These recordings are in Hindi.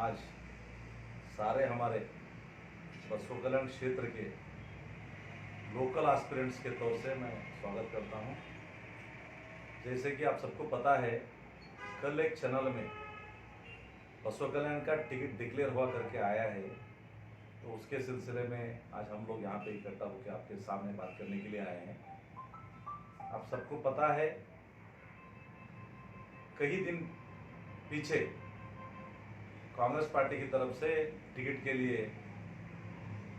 आज सारे हमारे बसवा कल्याण क्षेत्र के लोकल एस्पिरेंट्स के तौर से मैं स्वागत करता हूं। जैसे कि आप सबको पता है, कल एक चैनल में बसवा कल्याण का टिकट डिक्लेयर हुआ करके आया है, तो उसके सिलसिले में आज हम लोग यहाँ पे इकट्ठा होकर आपके सामने बात करने के लिए आए हैं। आप सबको पता है, कई दिन पीछे कांग्रेस पार्टी की तरफ से टिकट के लिए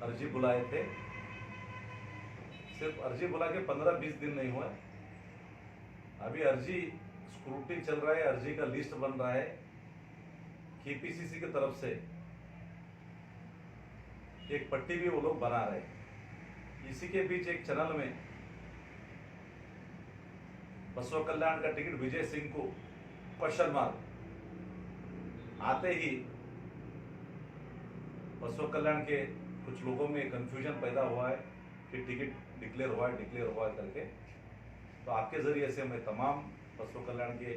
अर्जी बुलाए थे। सिर्फ अर्जी बुला के 15-20 दिन नहीं हुआ, अभी अर्जी स्क्रूटनी चल रहा है, अर्जी का लिस्ट बन रहा है। केपीसीसी की तरफ से एक पट्टी भी वो लोग बना रहे हैं। इसी के बीच एक चैनल में बसवा कल्याण का टिकट विजय सिंह को क्वेश्चन मार्क आते ही बसवा कल्याण के कुछ लोगों में कंफ्यूजन पैदा हुआ है कि टिकट डिक्लेयर हुआ है करके। तो आपके जरिए से मैं तमाम बसवा कल्याण के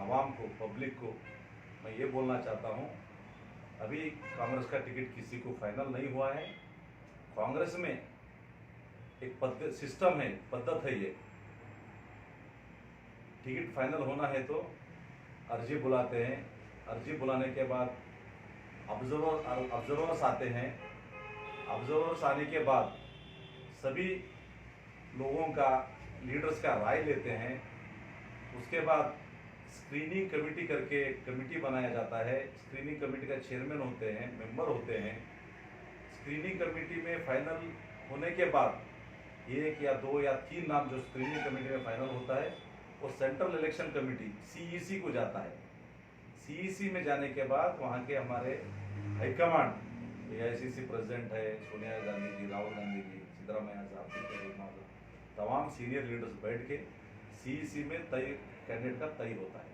आवाम को, पब्लिक को मैं ये बोलना चाहता हूँ, अभी कांग्रेस का टिकट किसी को फाइनल नहीं हुआ है। कांग्रेस में एक सिस्टम है, पद्धत है। ये टिकट फाइनल होना है तो अर्जी बुलाते हैं, अर्जी बुलाने के बाद ऑब्जर्वर्स आते हैं। ऑब्जर्वर्स आने के बाद सभी लोगों का, लीडर्स का राय लेते हैं। उसके बाद स्क्रीनिंग कमेटी करके कमेटी बनाया जाता है। स्क्रीनिंग कमेटी का चेयरमैन होते हैं, मेंबर होते हैं। स्क्रीनिंग कमेटी में फाइनल होने के बाद 1 या 2 या 3 नाम जो स्क्रीनिंग कमेटी में फाइनल होता है, वो सेंट्रल इलेक्शन कमेटी CEC को जाता है। CEC में जाने के बाद वहाँ के हमारे हाईकमांड, AICC प्रेसिडेंट है सोनिया गांधी जी, राहुल गांधी जी, सिद्धरामैया साहब, तमाम सीनियर लीडर्स बैठ के CEC में कैंडिडेट का तय होता है।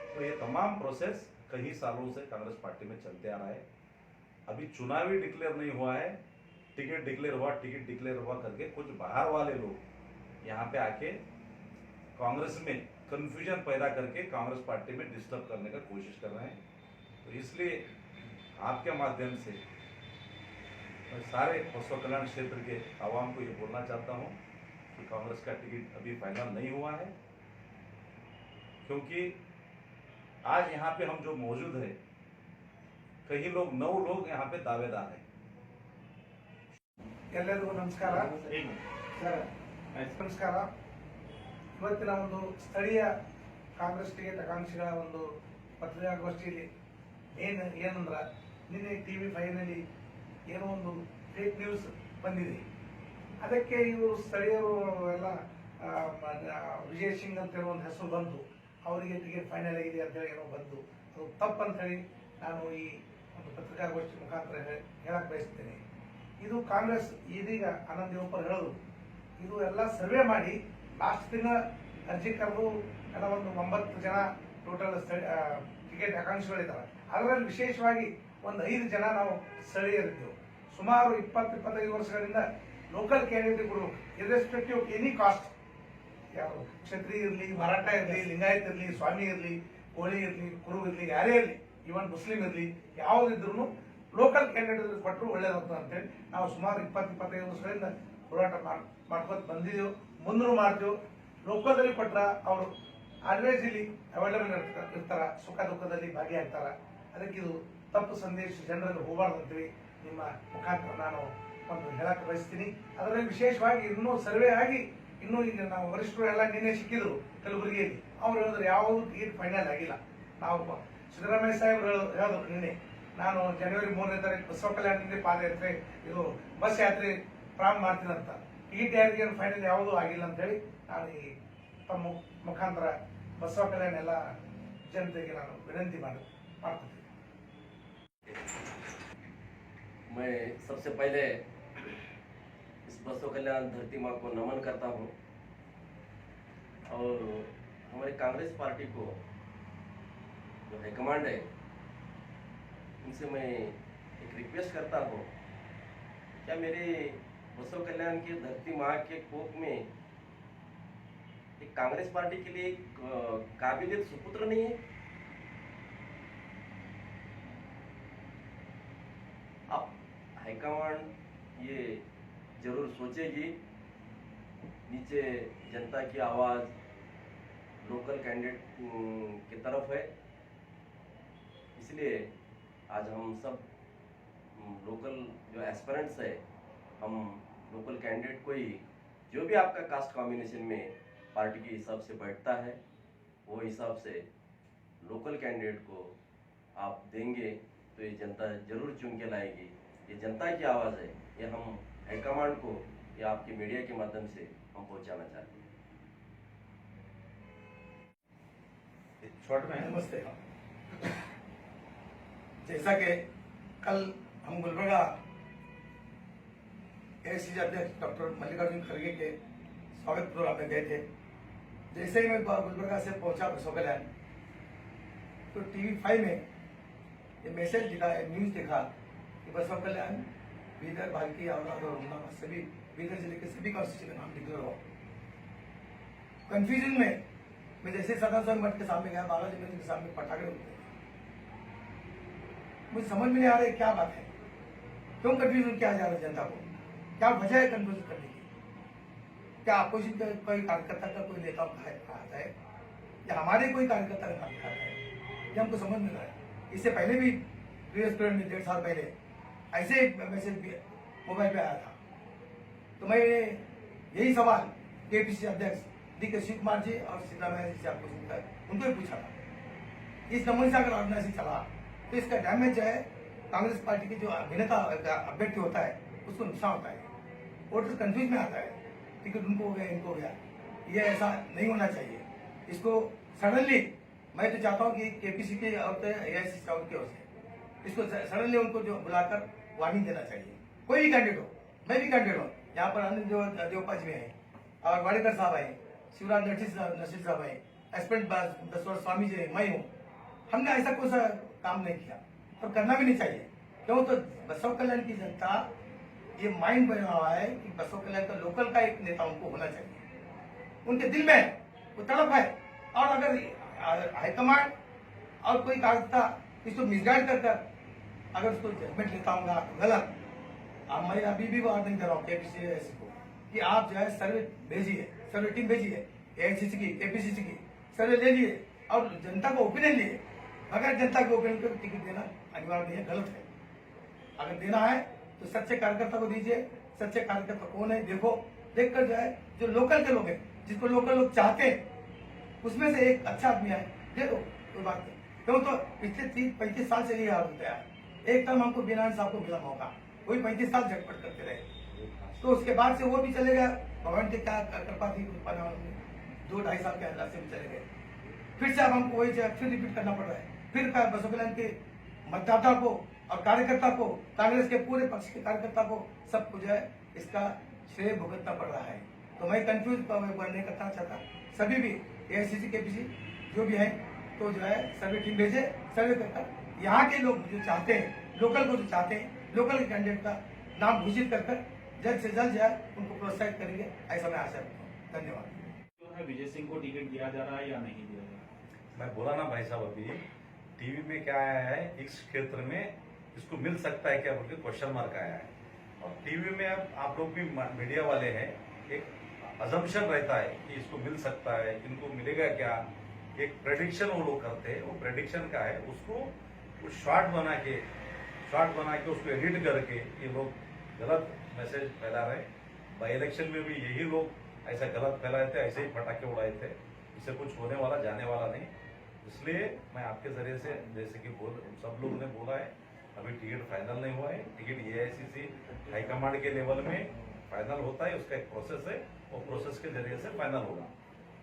तो ये तमाम प्रोसेस कई सालों से कांग्रेस पार्टी में चलते आ रहा है। अभी चुनावी डिक्लेयर नहीं हुआ है, टिकट डिक्लेयर हुआ करके कुछ बाहर वाले लोग यहाँ पे आके कांग्रेस में कंफ्यूजन पैदा करके कांग्रेस पार्टी में डिस्टर्ब करने का कोशिश कर रहे हैं। तो इसलिए आपके माध्यम से मैं सारे बसवा कल्याण क्षेत्र के आवाम को ये बोलना चाहता हूँ कि कांग्रेस का टिकट अभी फाइनल नहीं हुआ है, क्योंकि आज यहाँ पे हम जो मौजूद है, कई लोग 9 लोग यहाँ पे दावेदार हैं। ಎಲ್ಲರಿಗೂ ನಮಸ್ಕಾರ ಸರ್, ನಮಸ್ಕಾರ। ಇವತ್ತಿನ ಒಂದು ಸ್ಥಳೀಯ ಕಾಂಗ್ರೆಸ್ ಟಿಕೆಟ್ ಆಕಾಂಕ್ಷಿಗಳ ಒಂದು ಪತ್ರಿಕಾಗೋಷ್ಠಿಯಲ್ಲಿ ಏನಂದ್ರೆ ನಿನ್ನೆ TV5 ನಲ್ಲಿ ಏನೋ ಒಂದು ಫೇಕ್ ನ್ಯೂಸ್ ಬಂದಿದೆ। ಅದಕ್ಕೆ ಇವರು ಸ್ಥಳೀಯರು ಎಲ್ಲ ವಿಜಯ್ ಸಿಂಗ್ ಅಂತ ಹೇಳೋ ಒಂದು ಹೆಸರು ಬಂತು, ಅವರಿಗೆ ಟಿಕೆಟ್ ಫೈನಲ್ ಆಗಿದೆ ಅಂತ ಹೇಳಿ ಏನೋ ಬಂತು। ಅದು ತಪ್ಪಂತ ಹೇಳಿ ನಾನು ಈ ಒಂದು ಪತ್ರಿಕಾಗೋಷ್ಠಿ ಮುಖಾಂತರ ಹೇಳಕ್ ಬಯಸ್ತೇನೆ। ಇದು ಕಾಂಗ್ರೆಸ್ ಇದೀಗ ಆನಂದ್ ದೇವಪ್ಪರ್ ಹೇಳೋದು, ಇದು ಎಲ್ಲ ಸರ್ವೆ ಮಾಡಿ ಲಾಸ್ಟ್ ತಿಂಗಳ ಅರ್ಜಿ ಕರೆದು ಎಲ್ಲ ಒಂದು 9 ಜನ ಟೋಟಲ್ ಟಿಕೆಟ್ ಆಕಾಂಕ್ಷಿಗಳಿದ್ದಾರೆ। ಅದರಲ್ಲಿ ವಿಶೇಷವಾಗಿ ಒಂದು 5 ಜನ ನಾವು ಸ್ಥಳೀಯರಿದ್ದೇವೆ। ಸುಮಾರು 20-25 ವರ್ಷಗಳಿಂದ ಲೋಕಲ್ ಕ್ಯಾಂಡಿಡೇಟ್ ಕೊಡಬೇಕು, ಇರ್ರೆಸ್ಪೆಕ್ಟಿವ್ ಆಫ್ ಎನಿ ಕಾಸ್ಟ್, ಯಾವ ಕ್ಷತ್ರಿಯ ಇರಲಿ, ಮರಾಠ ಇರಲಿ, ಲಿಂಗಾಯತ್ ಇರಲಿ, ಸ್ವಾಮಿ ಇರಲಿ, ಕೋಳಿ ಇರಲಿ, ಕುರು ಇರಲಿ, ಯಾರೇ ಇರಲಿ, ಇವನ್ ಮುಸ್ಲಿಂ ಇರಲಿ, ಯಾವುದಿದ್ರು ಲೋಕಲ್ ಕ್ಯಾಂಡಿಡೇಟ್ ಕೊಟ್ಟರು ಒಳ್ಳೇದಾಗ್ತದೆ ಅಂತೇಳಿ ನಾವು ಸುಮಾರು 20-25 ವರ್ಷಗಳಿಂದ ಹೋರಾಟ ಮಾಡ್ಕೊತ ಬಂದಿದ್ದೆವು, ಮುಂದೂ ಮಾಡ್ತೇವೆ। ಲೋಕಲ್ದಲ್ಲಿ ಕೊಟ್ರ ಅವರು ಆಲ್ವೇಸ್ ಇಲ್ಲಿ ಅವೈಲೇಬಲ್ ಇರ್ತಾರ, ಸುಖ ದುಃಖದಲ್ಲಿ ಭಾಗಿಯಾಗ್ತಾರ। ಅದಕ್ಕೆ ಇದು ತಪ್ಪು ಸಂದೇಶ ಜನರಲ್ಲಿ ಹೋಗಬಾರ್ದು ಅಂತೇಳಿ ನಿಮ್ಮ ಮುಖಾಂತರ ನಾನು ಒಂದು ಹೇಳಕ್ಕೆ ಬಯಸ್ತೀನಿ। ಅದರಲ್ಲಿ ವಿಶೇಷವಾಗಿ ಇನ್ನೂ ಸರ್ವೆ ಆಗಿ ಇನ್ನೂ ಈಗ ನಾವು ವರಿಷ್ಠರು ಎಲ್ಲ ನಿನ್ನೆ ಸಿಕ್ಕಿದ್ರು ಕಲಬುರಗಿಯಲ್ಲಿ, ಅವ್ರು ಹೇಳಿದ್ರು ಯಾವುದು ಟಿಕೆಟ್ ಫೈನಲ್ ಆಗಿಲ್ಲ। ನಾವು ಸಿದ್ದರಾಮಯ್ಯ ಸಾಹೇಬ್ರು ಹೇಳಿದ್ರು ನಿನ್ನೆ, ನಾನು ಜನವರಿ 3ನೇ ತಾರೀಕು ಬಸವ ಕಲ್ಯಾಣದಿಂದ ಪಾದಯಾತ್ರೆ, ಇದು ಬಸ್ ಯಾತ್ರೆ ಪ್ರಾರಂಭ ಮಾಡ್ತೀನಿ ಅಂತ। ಟಿಕೆಟ್ ಯಾರಿಗೆ ಫೈನಲ್ ಯಾವುದೂ ಆಗಿಲ್ಲ ಅಂತ ಹೇಳಿ ನಾನು ಈ ತಮ್ಮ ಮುಖಾಂತರ ಬಸವ ಕಲ್ಯಾಣ ಎಲ್ಲ ಜನತೆಗೆ ನಾನು ವಿನಂತಿ ಮಾಡ್ತೀನಿ। मैं सबसे पहले इस बसवा कल्याण धरती माँ को नमन करता हूँ और हमारे कांग्रेस पार्टी को जो हाईकमांड है उनसे मैं एक रिक्वेस्ट करता हूँ, क्या मेरे बसवा कल्याण के धरती माँ के कोख में एक कांग्रेस पार्टी के लिए काबिलियत सुपुत्र नहीं है? अब हाईकमांड ये जरूर सोचेगी, नीचे जनता की आवाज़ लोकल कैंडिडेट की तरफ है, इसलिए आज हम सब लोकल जो एस्पिरेंट्स है, हम लोकल कैंडिडेट को ही, जो भी आपका कास्ट कॉम्बिनेशन में पार्टी के हिसाब से बैठता है, वो हिसाब से लोकल कैंडिडेट को आप देंगे तो ये जनता जरूर चुन के लाएगी। ये जनता की आवाज़ है, ये हम हाईकमांड को या आपके मीडिया के माध्यम से हम पहुंचाना चाहते हैं। शॉर्ट में नमस्ते। जैसा कि कल हम गुलबर्गा एआईसीसी अध्यक्ष डॉक्टर मल्लिकार्जुन खड़गे के स्वागत प्रोग्राम में गए थे, जैसे ही मैं गुलबर्गा से पहुंचा बसों कल्याण, तो TV5 में ये मैसेज दिखा, न्यूज देखा कि बसों कल्याण, बीदर, भालकी, औरंगाबाद और उन्नाव सभी बीदर जिले के सभी कॉन्स्टिट्यूंसी का नाम डिक्लेयर हुआ। कंफ्यूजन में मैं जैसे सदन स्वामी मठ के सामने गया, बालाजी मंदिर के सामने पटाखे उड़ते, मुझे समझ में नहीं आ रहा है क्या बात है, क्यों कंफ्यूजन किया जा रहा है जनता को, क्या वजह है कंफ्यूजन करने की? क्या अपोजिशन का कोई कार्यकर्ता का कोई नेता आता है या हमारे कोई कार्यकर्ता का नाम आता है, ये हमको समझ में रहा है। इससे पहले भी प्रीवियस पीरियड में 1.5 साल पहले ऐसे मैसेज मोबाइल पे आया था, तो मैं यही सवाल केपीसीसी अध्यक्ष DK शिव कुमार जी और सिद्धरामैया जी से आपको उनको ही पूछा था, इस नमूने से अगर ऑर्गेनाइजेशन चला तो इसका डैमेज जो है कांग्रेस पार्टी के जो अभिनेता अभ्यर्थी होता है उसको नुकसान होता है, वोटर कंफ्यूज में आता है, टिकट उनको हो गया, इनको हो गया। ये ऐसा नहीं होना चाहिए। इसको सडनली, मैं तो चाहता हूँ कि केपीसी के और AICC और की ओर से इसको सडनली उनको जो बुलाकर वार्निंग देना चाहिए। कोई भी कैंडिडेट हो, मैं भी कैंडिडेट हूँ, यहाँ पर अन्य जो देवपा जी हैं और वाडेकर साहब आए, शिवराज नरसिंह साहब आए, एस्पेंट बसवर स्वामी जी, मैं हूँ। हमने ऐसा कोई सा काम नहीं किया और करना भी नहीं चाहिए। क्यों? तो बसव कल्याण की जनता ये माइंड बना हुआ है कि बसव कल्याण का लोकल का एक नेता उनको होना चाहिए, उनके दिल में वो तड़प है। और अगर हाईकमांड और कोई कार्यकर्ता इसको मिसगाइड कर अगर उसको जजमेंट लेता हूँ तो गलत। अब मैं अभी भी वार्निंग दे रहा हूँ केपीसीसी को कि आप जो है सर्वे भेजिए, सर्वे टीम भेजिए, AICC की, KPCC की सर्वे ले लिए और जनता को ओपिनियन लिए। अगर जनता के ओपिनियन को टिकट देना अनिवार्य नहीं है, गलत है। अगर देना है तो सच्चे कार्यकर्ता को दीजिए। सच्चे कार्यकर्ता कौन है देखो, देखकर जो है जो लोकल के लोग हैं, जिसको लोकल लोग चाहते हैं, उसमें से एक अच्छा आदमी है, दे दो, कोई बात नहीं। क्यों? तो पिछले 30-35 साल से ये हाल होता है। एक टाइम हमको बीनारायण साहब को मिला मौका, वही 35 साल झटपट करते रहे, तो उसके बाद से वो भी चले गए। भगवान की क्या कृपा थी, 2-2.5 साल के अंदर से भी चले गए। फिर से अब हमको वही फिर रिपीट करना पड़ रहा है। फिर बसव कल्याण के मतदाता को और कार्यकर्ता को, कांग्रेस के पूरे पक्ष के कार्यकर्ता को, सबको जो है इसका श्रेय भुगतना पड़ रहा है। तो मैं कंफ्यूज नहीं करना चाहता। सभी भी AICC KPCC जो भी है तो जो है सर्वे टीम भेजे, सर्वे कर यहाँ के लोग जो चाहते हैं, लोकल को जो चाहते हैं, लोकल कैंडिडेट का नाम घोषित कर जल्द से जल्द जो है उनको प्रोत्साहित करेंगे, ऐसा मैं आशा रखता हूँ। धन्यवाद। जो है विजय सिंह को टिकट दिया जा रहा है या नहीं दिया जा रहा? मैं बोला ना भाई साहब, अभी टीवी में क्या आया है, इस क्षेत्र में इसको मिल सकता है क्या बोल के क्वेश्चन मार्क आया है। और टीवी में अब आप लोग भी मीडिया वाले हैं, एक अजम्पशन रहता है कि इसको मिल सकता है, इनको मिलेगा क्या, एक प्रेडिक्शन वो लोग करते हैं। वो प्रेडिक्शन का है, उसको शॉर्ट बना के उसको एडिट करके ये लोग गलत मैसेज फैला रहे। बाई इलेक्शन में भी यही लोग ऐसा गलत फैलाए थे, ऐसे ही पटाखे उड़ाए थे। इससे कुछ होने वाला जाने वाला नहीं। इसलिए मैं आपके जरिए से, जैसे कि सब लोगों ने बोला है, अभी टिकट फाइनल नहीं हुआ है। टिकट AICC हाईकमांड के लेवल में फाइनल होता है, उसका एक प्रोसेस है, वो प्रोसेस के जरिए से फाइनल होगा।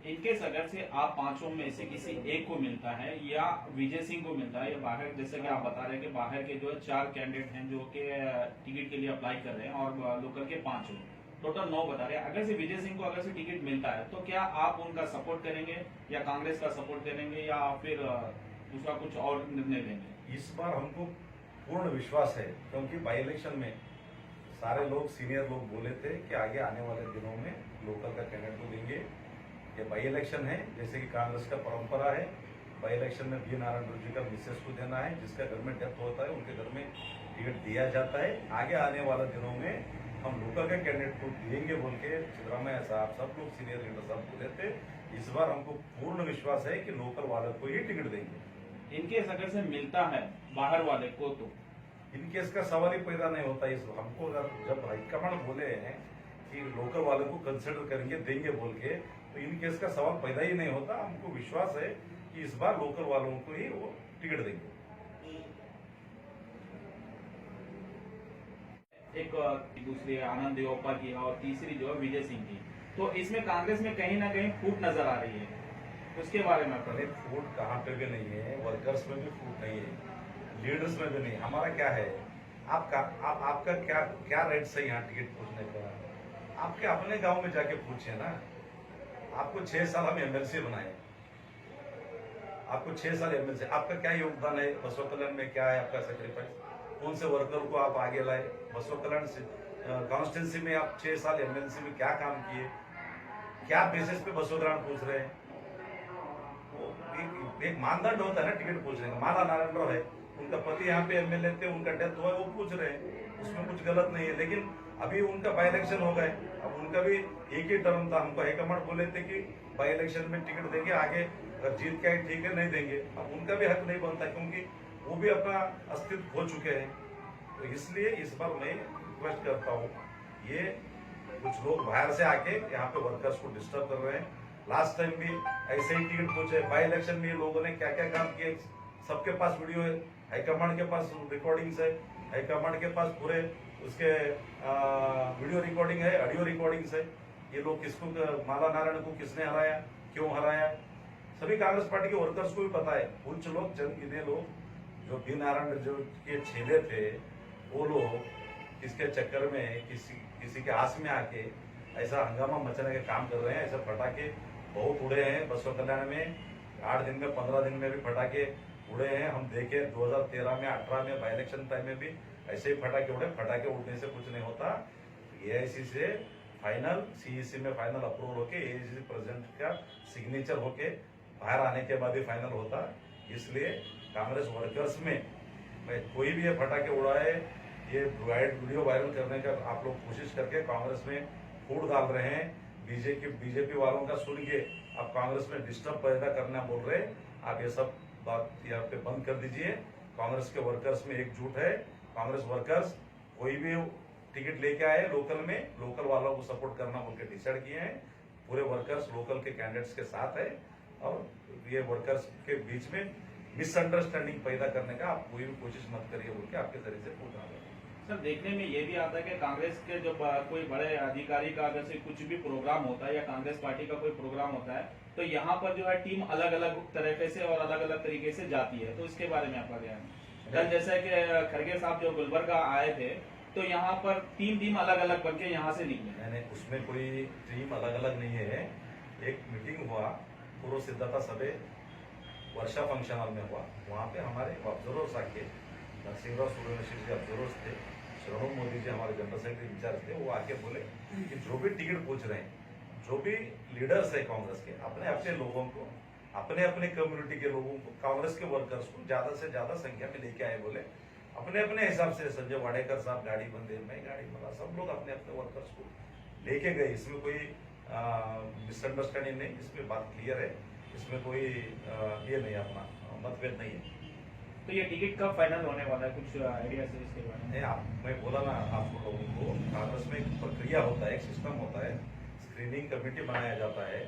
इनकेस अगर से आप पांचों में से किसी एक को मिलता है या विजय सिंह को मिलता है या बाहर, जैसे कि आप बता रहे हैं कि बाहर के जो 4 कैंडिडेट हैं जो कि टिकट के लिए अप्लाई कर रहे हैं और लोकल के 5 हो, टोटल 9 बता रहे हैं। अगर से विजय सिंह को अगर से टिकट मिलता है तो क्या आप उनका सपोर्ट करेंगे या कांग्रेस का सपोर्ट करेंगे या फिर दूसरा कुछ और निर्णय लेंगे? इस बार हमको पूर्ण विश्वास है, क्योंकि बाई इलेक्शन में सारे लोग, सीनियर लोग बोले थे कि आगे आने वाले दिनों में लोकल का कैंडिडेट को देंगे। ये बाई इलेक्शन है, जैसे कि कांग्रेस का परंपरा है, बाई इलेक्शन में बी नारायण जी का मिसेस को देना है, जिसका घर में डेथ होता है उनके घर में टिकट दिया जाता है। आगे आने वाले दिनों में हम लोकल के कैंडिडेट को देंगे बोल के सिद्धरामैया साहब सब लोग सीनियर लीडर साहब बोले थे। इस बार हमको पूर्ण विश्वास है कि लोकल वाले को ही टिकट देंगे। इनके अगर से मिलता है बाहर वाले को तो इनके इसका सवाल ही पैदा नहीं होता। इस हमको अगर जब हाईकमांड बोले हैं कि लोकल वाले को कंसिडर करेंगे देंगे बोल के, तो इन केस का सवाल पैदा ही नहीं होता। हमको विश्वास है कि इस बार लोकल वालों को ही वो टिकट देंगे। एक दूसरी आनंद देवप्पा की और तीसरी जो है विजय सिंह की, तो इसमें कांग्रेस में कहीं ना कहीं फूट नजर आ रही है, उसके बारे में पहले फूट कहाँ पे भी नहीं है, वर्कर्स में भी फूट नहीं है, लीडर्स में भी नहीं। हमारा क्या है, आपका क्या राइट्स है यहाँ टिकट पूछने का? आपके अपने गांव में जाके पूछिए ना। आपको 6 साल हम एमएलसी बनाए, आपको 6 साल एमएलसी, आपका क्या योगदान है बसवा कल्याण में? क्या है आपका सेक्रीफाइस? कौन से वर्कर को आप आगे लाए? बसवा कल्याण कॉन्स्टिट्यूंसी में आप 6 साल एमएलसी में क्या काम किए? क्या बेसिस पे बसवा कल्याण पूछ रहे हैं? एक मानदंड होता है ना टिकट पूछने का। माला नारायण राव है, उनका पति यहाँ पे एमएलए थे, उनका डेथ हुआ, वो पूछ रहे हैं, उसमें कुछ गलत नहीं है। लेकिन अभी उनका बाई इलेक्शन हो गए, अब उनका भी एक ही टर्म था। हमको हाईकमांड बोले थे कि बाई इलेक्शन में टिकट देंगे, आगे अगर जीत के ठीक है नहीं देंगे। अब उनका भी हक नहीं बनता, क्योंकि वो भी अपना अस्तित्व खो चुके हैं। तो इसलिए इस बार मैं रिक्वेस्ट करता हूँ, ये कुछ लोग बाहर से आके यहाँ पे वर्कर्स को डिस्टर्ब कर रहे हैं। लास्ट टाइम भी ऐसे ही टिकट पूछे, बाई इलेक्शन में लोगों ने क्या क्या काम किए, सबके पास वीडियो है, हाईकमांड के पास रिकॉर्डिंग्स है, हाईकमांड के पास पूरे उसके वीडियो रिकॉर्डिंग है, ऑडियो रिकॉर्डिंग्स है। ये लोग किसको, माला नारायण को किसने हराया, क्यों हराया, सभी कांग्रेस पार्टी के वर्कर्स को भी पता है। कुछ लोग चंद गिने लोग जो बी नारायण जो के छेले थे, वो लोग इसके चक्कर में किसी के आस में आके ऐसा हंगामा मचाने का काम कर रहे हैं। ऐसे फटाके बहुत उड़े हैं बसवा कल्याण में, 8 दिन में 15 दिन में भी फटाके उड़े हैं। हम देखे 2013 में 18 में बाई इलेक्शन टाइम में भी ऐसे ही फटाके उड़े। फटाके उड़ने से कुछ नहीं होता। एआईसी से फाइनल, सीईसी में फाइनल अप्रूवल होके, एआईसी प्रेसिडेंट का सिग्नेचर होके बाहर आने के बाद ही फाइनल होता। इसलिए कांग्रेस वर्कर्स में कोई भी ये फटाके उड़ाए, ये वीडियो वायरल करने का आप लोग कोशिश करके कांग्रेस में फूट डाल रहे हैं। बीजेपी वालों का सुन के आप कांग्रेस में डिस्टर्ब पैदा करना बोल रहे हैं। आप ये सब बात यहाँ पे बंद कर दीजिए। कांग्रेस के वर्कर्स में एकजुट है। कांग्रेस वर्कर्स कोई भी टिकट लेके आए लोकल में, लोकल वालों को सपोर्ट करना बोल के डिसाइड किए हैं। पूरे वर्कर्स लोकल के कैंडिडेट्स के साथ है, और ये वर्कर्स के बीच में मिसअंडरस्टैंडिंग पैदा करने का आप कोई भी कोशिश मत करिए बोल के आपके जरिए से पूछ रहा हूँ। सर, देखने में ये भी आता है कि कांग्रेस के जो कोई बड़े अधिकारी का अगर से कुछ भी प्रोग्राम होता है या कांग्रेस पार्टी का कोई प्रोग्राम होता है, तो यहाँ पर जो है टीम अलग अलग तरीके से और अलग अलग तरीके से जाती है। तो इसके बारे में आपका क्या है? कल जैसे कि खड़गे साहब जो गुलबर्गा आए थे, तो यहाँ पर 3 टीम अलग अलग बन के यहाँ से निकले। नहीं, उसमें कोई टीम अलग अलग नहीं है। एक मीटिंग हुआ पूर्व सिद्धता सभे वर्षा फंक्शन हॉल में हुआ। वहाँ पे हमारे ऑब्जर्वर्स आके, नरसिंहराव सूर्यवंशी जी ऑब्जर्वर्स थे, श्रवण मोदी जी हमारे जनरल सेक्रेटरी इंचार्ज थे, वो आके बोले कि जो भी टिकट पूछ रहे हैं, जो भी लीडर्स है कांग्रेस के, अपने अपने लोगों को, अपने अपने कम्युनिटी के लोगों को, कांग्रेस के वर्कर्स को ज्यादा से ज्यादा संख्या में लेके आए। बोले अपने अपने हिसाब से, संजय वाडेकर साहब गाड़ी बंदे, मैं गाड़ी बंदा, सब लोग अपने अपने वर्कर्स को लेके गए। इसमें कोई मिसअंडरस्टैंडिंग नहीं, इसमें बात क्लियर है, इसमें कोई ये नहीं, अपना मतभेद नहीं है। तो ये टिकट कब फाइनल होने वाला है, कुछ आइडिया है इसके बारे में? नहीं, मैं बोला ना आप लोगों को, कांग्रेस में एक प्रक्रिया होता है, एक सिस्टम होता है। स्क्रीनिंग कमेटी बनाया जाता है,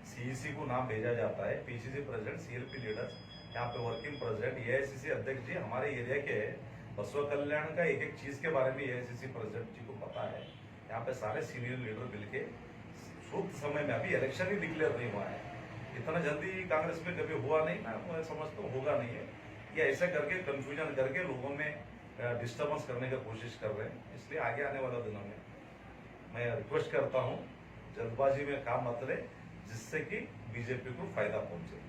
सीईसी को नाम भेजा जाता है, पीसीसी प्रेसिडेंट, सीएलपी लीडर्स, यहाँ पे वर्किंग प्रेसिडेंट, एआईसीसी अध्यक्ष जी हमारे एरिया के बसवा कल्याण का एक एक चीज के बारे में एआईसीसी प्रेसिडेंट जी को पता है। यहाँ पे सारे सीनियर लीडर मिलके सूक्त समय में, अभी इलेक्शन ही डिक्लेयर नहीं हुआ है, इतना जल्दी कांग्रेस में कभी हुआ नहीं ना, मैं समझता हूँ होगा नहीं है। ये ऐसा करके कंफ्यूजन करके लोगों में डिस्टर्बेंस करने की कोशिश कर रहे हैं। इसलिए आगे आने वाले दिनों में मैं रिक्वेस्ट करता हूँ, जल्दबाजी में काम मत ले, जिससे कि बीजेपी को फायदा पहुंचे।